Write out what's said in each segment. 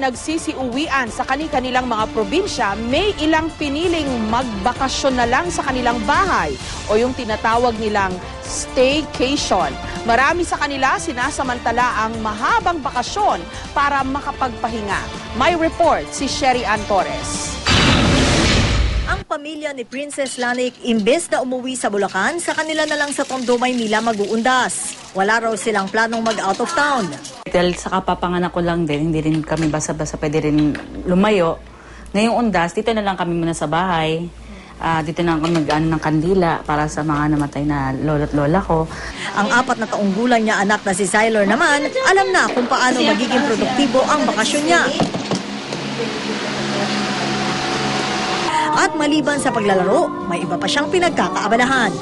habang nagsisiuwian sa kani-kanilang mga probinsya, may ilang piniling magbakasyon na lang sa kanilang bahay o yung tinatawag nilang staycation. Marami sa kanila sinasamantala ang mahabang bakasyon para makapagpahinga. May report si Sherry Ann Torres. Ang pamilya ni Princess Lanik, imbes na umuwi sa Bulacan, sa kanila na lang sa Tondo, Maynila mag-uundas. Wala raw silang planong mag-out of town. Dahil sa kapapanganak ko lang din, hindi rin kami basta-basta pwede rin lumayo. Ngayong undas, dito na lang kami muna sa bahay. Dito na kami mag-ano ng kandila para sa mga namatay na lolo't lola ko. Ang 4 na taong gulang niya anak na si Zyler naman, alam na kung paano magiging produktibo ang bakasyon niya. At maliban sa paglalaro, may iba pa siyang pinagkakaabalahan.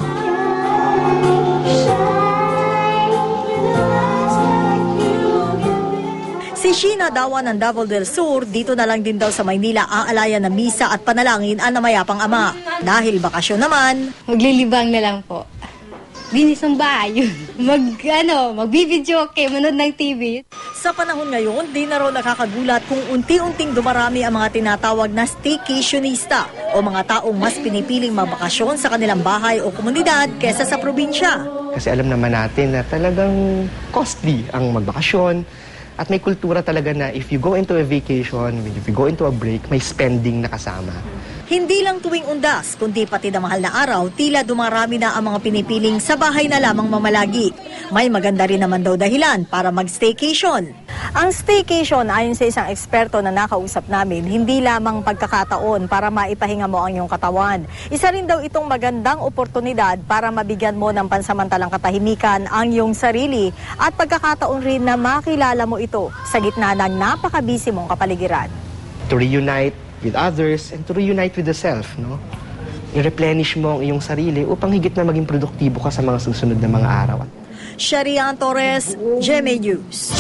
Si Sheena Dawa ng Davao del Sur, dito na lang din daw sa Maynila aalayan ng misa at panalangin ang namayapang ama. Dahil bakasyon naman, maglilibang na lang po. Linis ng bahay yun. Magbibideo okay, manood ng TV. Sa panahon ngayon, di na raw nakakagulat kung unti-unting dumarami ang mga tinatawag na staycationista o mga taong mas pinipiling magbakasyon sa kanilang bahay o komunidad kesa sa probinsya. Kasi alam naman natin na talagang costly ang magbakasyon. At may kultura talaga na if you go into a vacation, if you go into a break, may spending na kasama. Hindi lang tuwing undas, kundi pati na mahal na araw, tila dumarami na ang mga pinipiling sa bahay na lamang mamalagi. May maganda rin naman daw dahilan para mag-staycation. Ang staycation, ayon sa isang eksperto na nakausap namin, hindi lamang pagkakataon para maipahinga mo ang iyong katawan. Isa rin daw itong magandang oportunidad para mabigyan mo ng pansamantalang katahimikan ang iyong sarili at pagkakataon rin na makilala mo ito sa gitna ng napakabisi mong kapaligiran. To reunite with others and to reunite with the self, no? I-replenish mo ang iyong sarili upang higit na maging produktibo ka sa mga susunod na mga araw. Sherry Ann Torres, GMA News.